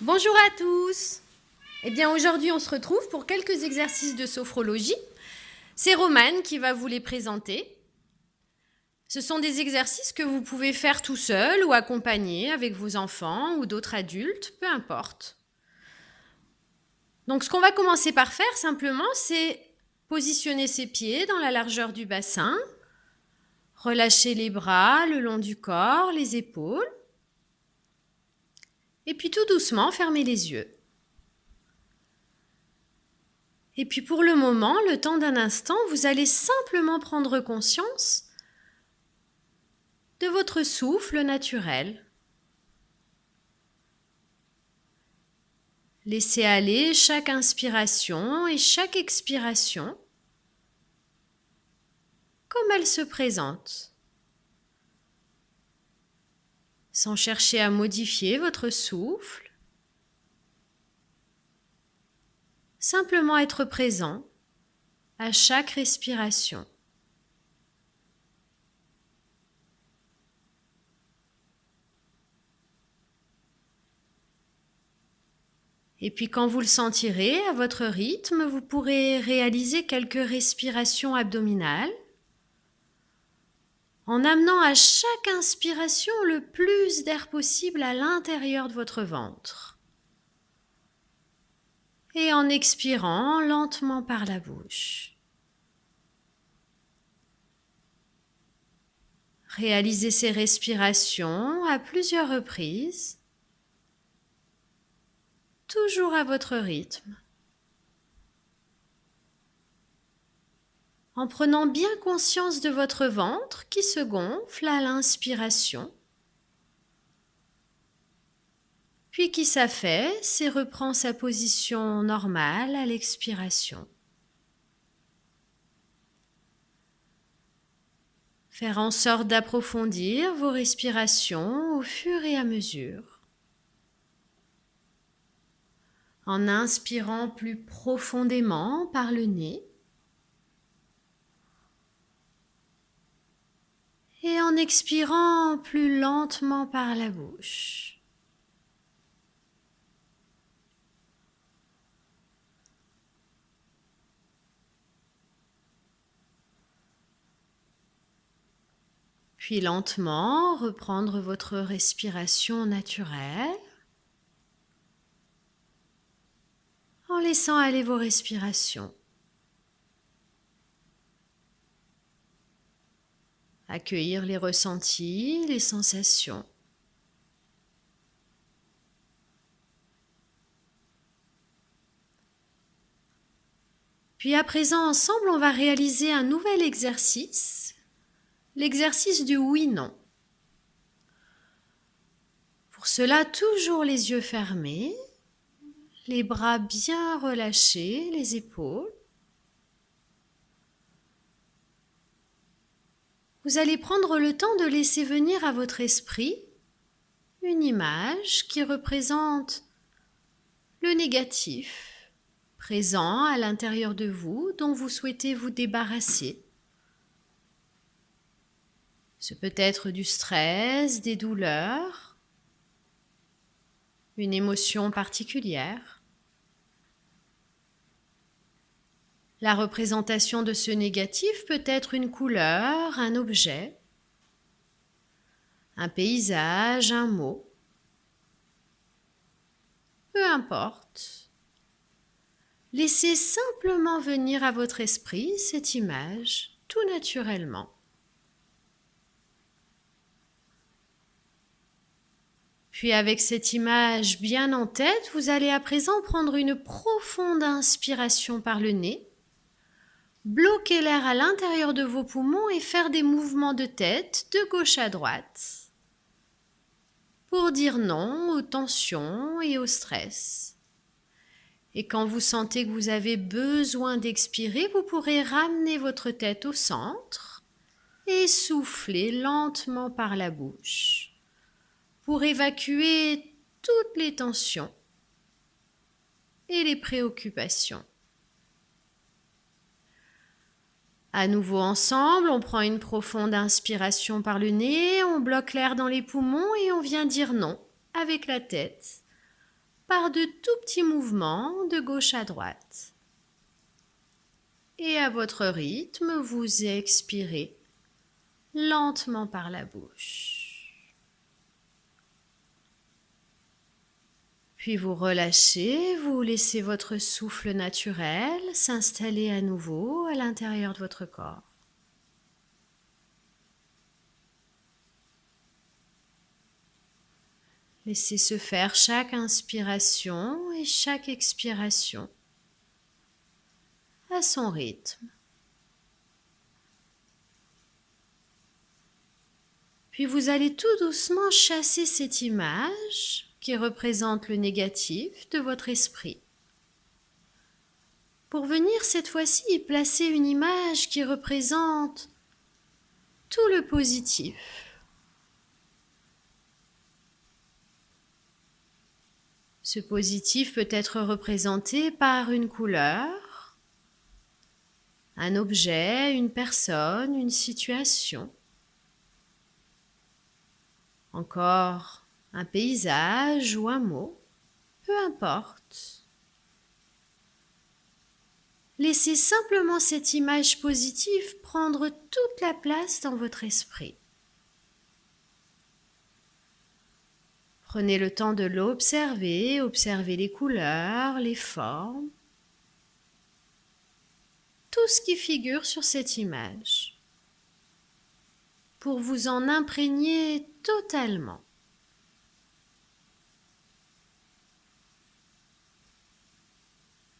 Bonjour à tous. Eh bien aujourd'hui on se retrouve pour quelques exercices de sophrologie. C'est Romane qui va vous les présenter. Ce sont des exercices que vous pouvez faire tout seul ou accompagné avec vos enfants ou d'autres adultes, peu importe. Donc ce qu'on va commencer par faire simplement, c'est positionner ses pieds dans la largeur du bassin, relâcher les bras le long du corps, les épaules, et puis tout doucement fermer les yeux. Et puis pour le moment, le temps d'un instant, vous allez simplement prendre conscience de votre souffle naturel. Laissez aller chaque inspiration et chaque expiration comme elle se présente, sans chercher à modifier votre souffle, simplement être présent à chaque respiration. Et puis quand vous le sentirez à votre rythme, vous pourrez réaliser quelques respirations abdominales en amenant à chaque inspiration le plus d'air possible à l'intérieur de votre ventre. Et en expirant lentement par la bouche. Réalisez ces respirations à plusieurs reprises, toujours à votre rythme, en prenant bien conscience de votre ventre qui se gonfle à l'inspiration, puis qui s'affaisse et reprend sa position normale à l'expiration. Faire en sorte d'approfondir vos respirations au fur et à mesure. En inspirant plus profondément par le nez et en expirant plus lentement par la bouche. Puis lentement reprendre votre respiration naturelle en laissant aller vos respirations. Accueillir les ressentis, les sensations. Puis à présent, ensemble, on va réaliser un nouvel exercice, l'exercice du oui-non. Pour cela, toujours les yeux fermés, les bras bien relâchés, les épaules. Vous allez prendre le temps de laisser venir à votre esprit une image qui représente le négatif présent à l'intérieur de vous dont vous souhaitez vous débarrasser. Ce peut être du stress, des douleurs, une émotion particulière. La représentation de ce négatif peut être une couleur, un objet, un paysage, un mot. Peu importe. Laissez simplement venir à votre esprit cette image tout naturellement. Puis avec cette image bien en tête, vous allez à présent prendre une profonde inspiration par le nez, bloquer l'air à l'intérieur de vos poumons et faire des mouvements de tête de gauche à droite pour dire non aux tensions et au stress. Et quand vous sentez que vous avez besoin d'expirer, vous pourrez ramener votre tête au centre et souffler lentement par la bouche pour évacuer toutes les tensions et les préoccupations. À nouveau ensemble, on prend une profonde inspiration par le nez, on bloque l'air dans les poumons et on vient dire non avec la tête par de tout petits mouvements de gauche à droite. Et à votre rythme, vous expirez lentement par la bouche. Puis vous relâchez, vous laissez votre souffle naturel s'installer à nouveau à l'intérieur de votre corps. Laissez se faire chaque inspiration et chaque expiration à son rythme. Puis vous allez tout doucement chasser cette image qui représente le négatif de votre esprit. Pour venir cette fois-ci y placer une image qui représente tout le positif. Ce positif peut être représenté par une couleur, un objet, une personne, une situation. Encore un paysage ou un mot, peu importe. Laissez simplement cette image positive prendre toute la place dans votre esprit. Prenez le temps de l'observer, observez les couleurs, les formes, tout ce qui figure sur cette image, pour vous en imprégner totalement.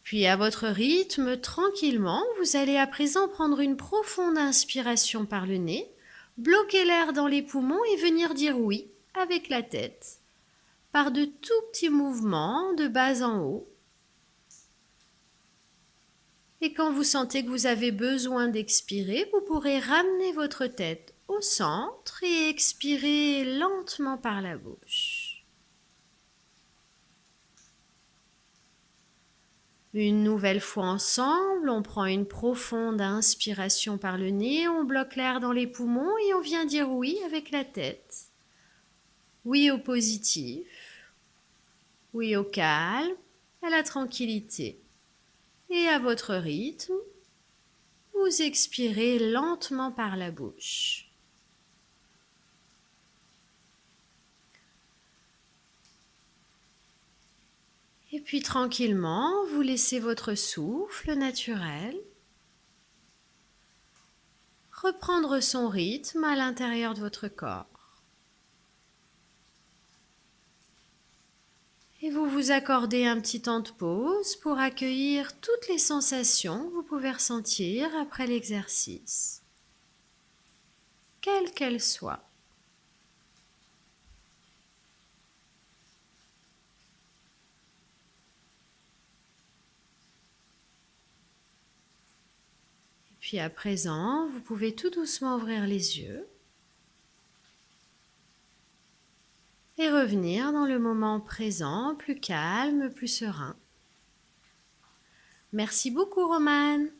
Puis à votre rythme, tranquillement, vous allez à présent prendre une profonde inspiration par le nez, bloquer l'air dans les poumons et venir dire oui avec la tête, par de tout petits mouvements de bas en haut. Et quand vous sentez que vous avez besoin d'expirer, vous pourrez ramener votre tête au centre et expirer lentement par la bouche. Une nouvelle fois ensemble, on prend une profonde inspiration par le nez, on bloque l'air dans les poumons et on vient dire oui avec la tête. Oui au positif, oui au calme, à la tranquillité. Et à votre rythme, vous expirez lentement par la bouche. Et puis tranquillement, vous laissez votre souffle naturel reprendre son rythme à l'intérieur de votre corps. Et vous vous accordez un petit temps de pause pour accueillir toutes les sensations que vous pouvez ressentir après l'exercice, quelles qu'elles soient. Puis à présent, vous pouvez tout doucement ouvrir les yeux et revenir dans le moment présent, plus calme, plus serein. Merci beaucoup, Romane.